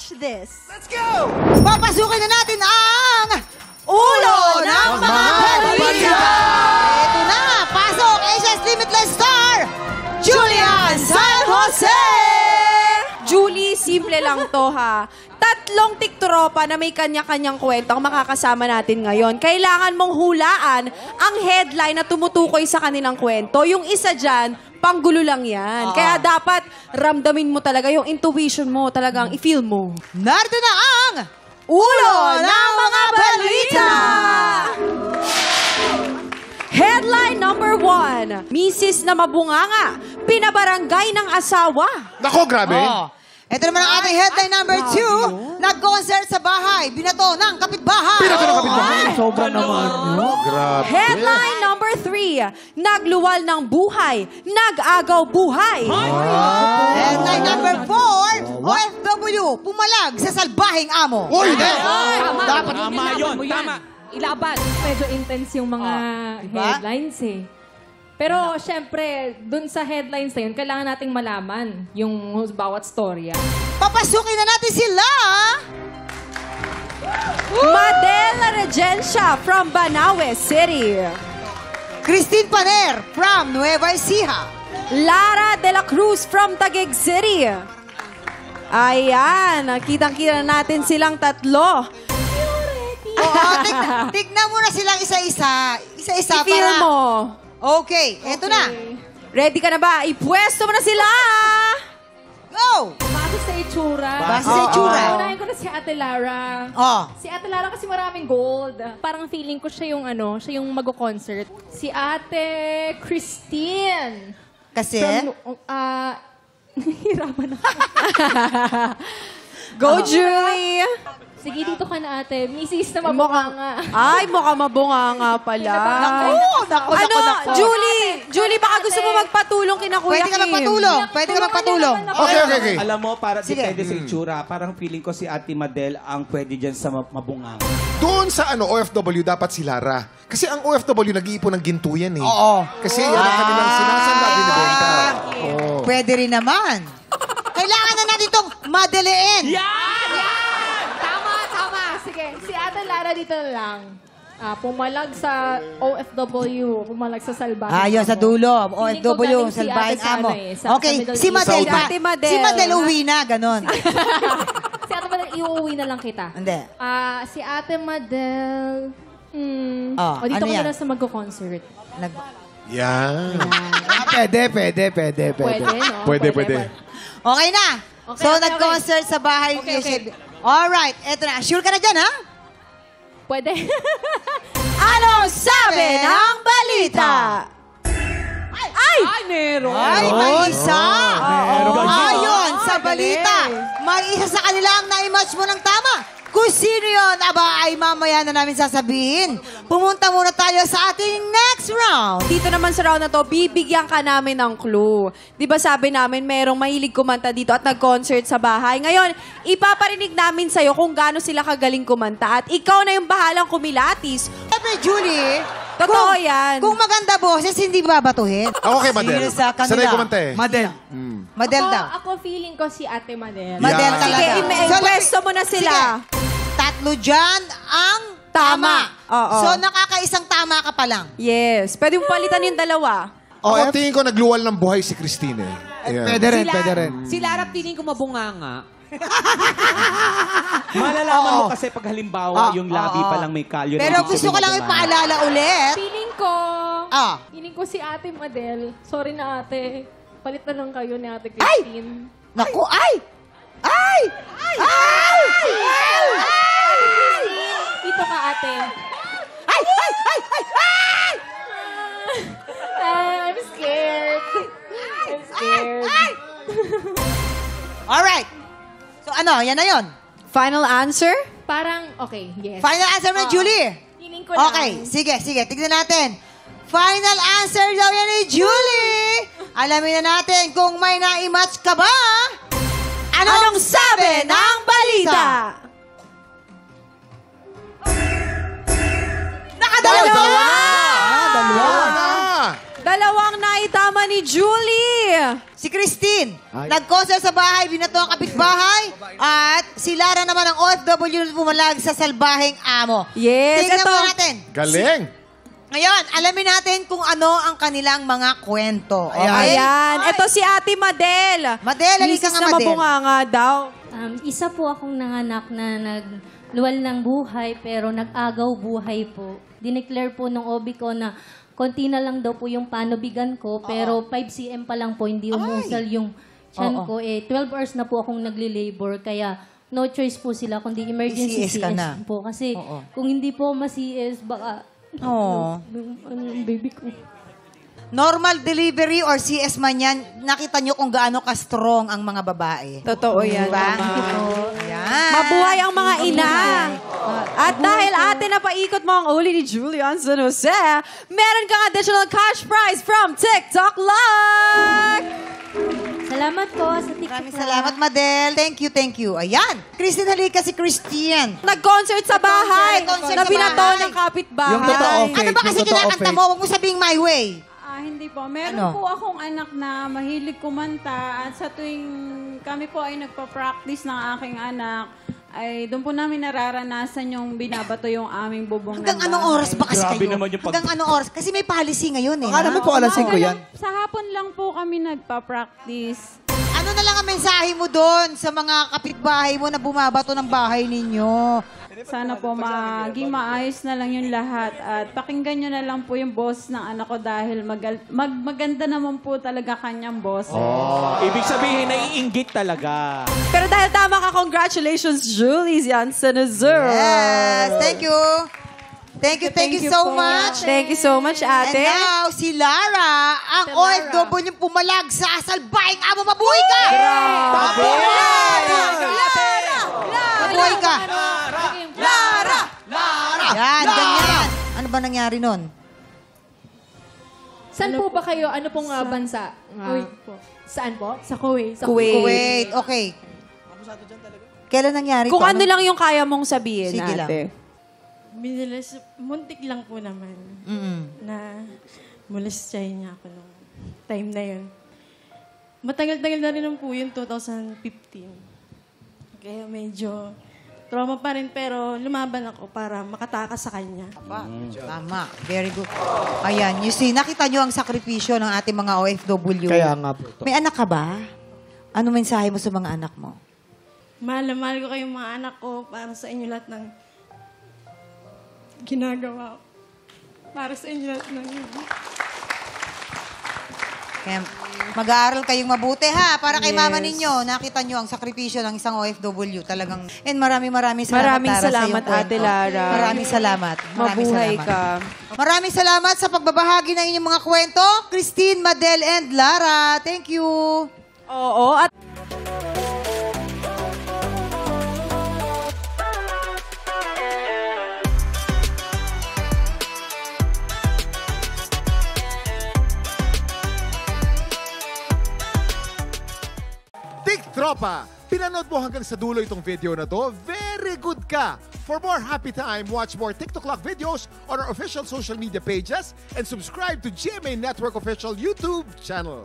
watch this. Let's go! Papasukin na natin ang Ulo ng mga balita! Ito na, pasok, Asia's Limitless Star, Julian San Jose! Julie, simple lang to ha. Tatlong tiktropa na may kanya-kanyang kwento ang makakasama natin ngayon. Kailangan mong hulaan ang headline na tumutukoy sa kanilang kwento. Yung isa dyan, panggulo lang yan. Kaya dapat ramdamin mo talaga yung intuition mo, talagang i-feel mo. Narito na ang Ulo ng mga balita! Headline number 1. Misis na mabunganga, pinabarangay ng asawa. Nako, grabe. Ito naman ang ating headline number 2. Nag-concert sa bahay, binato ng kapitbahay. Pinato ng kapitbahay. Sobra naman. Grabe. Headline number 3. Nagluwal ng buhay, nag-agaw buhay. Headline number 4. OFW, pumalag sa salbahing amo. Uy, hindi. Dapat tama yun. Tama. Ilaban. Medyo intense yung mga headlines eh. Pero, syempre, dun sa headlines na yun, kailangan nating malaman yung bawat storya. Papasukin na natin sila. Madela Regencia from Banaue City. Christine Paner from Nueva Ecija. Lara de la Cruz from Taguig City. Ayan, kitang-kita natin silang tatlo. Oo, tignan mo na silang isa-isa. Isa-isa I-feel para... mo. Okay, eto na. Ready ka na ba? Ipwesto mo na sila! Go! Base sa itsura. Base sa itsura. Unahin ko na si Ate Lara. Oh. Si Ate Lara kasi maraming gold. Parang feeling ko siya yung siya yung mag-concert. Si Ate Christine. Kasi? Nahihirapan ako. Go, Julie! Sige, dito ka na ate. Misis na mabukanga. Ay, mukhang mabunganga pala. Naku, Julie, baka gusto mo magpatulong kina Kuya Pwede ka Kim. magpatulong. Okay. Alam mo, para Sige. depende sa itsura, parang feeling ko si Ate Madel ang pwede dyan sa mabungang. Doon sa OFW, dapat si Lara. Kasi ang OFW, nag-iipon ng ginto yan eh. Oo. Kasi yan ang kanilang sinasanda, binibenta. Pwede rin naman. Kailangan na natin itong madaliin. Tama. Sige, si Ate Lara dito na lang. Pumalag sa OFW, pumalag sa salbahin. Ayun, sa dulo. Feeling ko OFW, galing si salbahin Ate sa amo. sa Okay, Middle si East. Madel ba? Ate Madel. Si Madel uwi na, ganon. Si Ate Madel, iuwi na lang kita. Hindi. Si Ate Madel, Oh, dito ano ka yan? na sa magko-concert. Yan. Pwede. Pwede, no? Pwede. Okay na. Okay, So, okay, nag-concert sa bahay. Okay. Alright, eto na. Sure ka na dyan, ha? Pwede. Anong sabi ng balita? Ay, meron. Ay, may isa. Meron. Ayon sa balita, may isa sa kanila ang na-match mo ng tama. Kung sino yun, ay mamaya na namin sasabihin. Pumunta muna tayo sa ating next round. Dito naman sa round na to, bibigyan ka namin ng clue. Di ba sabi namin, merong mahilig kumanta dito at nag-concert sa bahay. Ngayon, ipaparinig namin sa'yo kung gaano sila kagaling kumanta. At ikaw na yung bahalang kumilatis. Siyempre, Julie, Totoo yan. Kung maganda boses, hindi babatuhin. Ako kay Madel. Sino sa kanila? Sanay kumanta eh. Madel. Madel daw. Ako feeling ko si Ate Madel. Madel Yeah. talaga. Sige, ipwesto mo na sila. Sige. Tatlo dyan ang tama. Oo. So, nakakaisang tama ka pa lang. Yes. Pwede mo palitan yung dalawa. Ako tingin ko nagluwal ng buhay si Christine eh. Ayan. Pwede rin. Si Lara piling ko mabunganga. Malalaman mo kasi pag halimbawa yung labi pa lang may kalyo. Pero gusto ko lang ipaalala ulit. Feeling ko si Ate Madel. Sorry na ate. Palit na lang kayo ni Ate Christine. Naku, ay! Ay! Ay! Ay! Ay! Dito ka ate. Ay! Ay! Ay! Ay! Ay! I'm scared. I'm scared. Alright. So ano, yan na yun. Final answer? Parang, okay, yes. Final answer mo, Julie. Feeling ko lang. Okay, sige. Tignan natin. Final answer daw yan ni Julie. Alamin na natin kung may na-match ka ba. Anong sabi ng balita? Nakadalawa! Dalawang naitama ni Julie! Si Christine, Ay. nagkosel sa bahay, binato ang kapitbahay, at si Lara naman ang OFW na pumalag sa salbaheng amo. Yes, Tingnan ito. mo natin. Galing. Ngayon, alamin natin kung ano ang kanilang mga kwento. Okay? Ayan. Ito si Ate Madel. Madel, halika Misis nga, na Madel. mabunganga daw. Isa po akong nanganak na nagluwal ng buhay pero nag-agaw buhay po. Dineclare po ng OB ko na konti na lang daw po yung panubigan ko pero 5 cm pa lang po hindi umusal yung tiyan ko. 12 hours na po akong nagli-labor kaya no choice po sila kundi emergency CS ka na. po. Kasi kung hindi po ma-CS baka Oo. yung baby ko. Normal delivery or CS man yan, nakita nyo kung gaano ka-strong ang mga babae. Totoo yan, Diba? Mama. Ayan. Mabuhay ang mga ina. At dahil ate napaikot mo ang uli ni Julian San Jose, meron kang additional cash prize from TikTok Luck! Salamat po sa TikTok. Maraming salamat, Madel. Thank you, thank you. Ayan. Christine, halika si Christian. Nag-concert sa bahay Nag-concert na sa binato bahay. ng kapitbahay. Yung totoo, fake. Ano ba kasi Yung totoo, kinakanta fake. mo? Huwag mo sabihing my way. Hindi po. Meron Ano? po akong anak na mahilig kumanta at sa tuwing kami po ay nagpa-practice ng aking anak, ay doon po namin nararanasan yung binabato yung aming bubong Hanggang ng anong bahay. oras ba kasi Grabe kayo? naman yung Hanggang anong oras? Kasi may policy ngayon eh. Baka ha? naman po alas 5 yan. Sa hapon lang po kami nagpa-practice. Ano na lang ang mensahe mo doon sa mga kapitbahay mo na bumabato ng bahay ninyo? Sana po maging maayos na lang yung lahat at pakinggan nyo na lang po yung boss ng anak ko dahil maganda naman po talaga kanyang boss. Ibig sabihin, naiinggit talaga. Pero dahil tama ka, congratulations, Julie Yan San Jose. Yes, thank you. Thank you so much. Thank you so much, And ate. now, si Lara, ang OFW yung pumalag sa salbahing amo. Mabuhay ka! Mabuhay! Mabuhay ka! Lara! Yan, ganyan. Ano ba nangyari nun? Saan po ba kayo? Ano pong bansa? Kuwait po. Saan po? Sa Kuwait. Kuwait. Okay. Kailan nangyari Kung to? ano lang yung kaya mong sabihin, Sige lang. ate. Muntik lang po naman Mm-mm. na molestahin niya ako nung time na yun. Matagal-tagal na rin po yun, 2015. Kaya medyo trauma pa rin, pero lumaban ako para makatakas sa kanya. Tama. Very good. Ayan, you see, nakita nyo ang sakripisyo ng ating mga OFW. Kaya nga po. May anak ka ba? Ano mensahe mo sa mga anak mo? Mahal na mahal ko kayong mga anak ko para sa inyo lahat ng ginagawa ko. Para sa inyo lahat ng Kaya mag-aaral kayong mabuti ha, para kay mama ninyo. Nakita nyo ang sakripisyo ng isang OFW talagang. And maraming salamat. Maraming Lara, sa salamat, iyong kwento. Ate Lara. Maraming salamat. Mabuhay ka. Maraming salamat sa pagbabahagi ng inyong mga kwento. Christine, Madel, and Lara. Thank you. Oo, at Tropa, pinanood mo hanggang sa dulo itong video na to? Very good ka! For more happy time, watch more TikTok Lock videos on our official social media pages and subscribe to GMA Network official YouTube channel.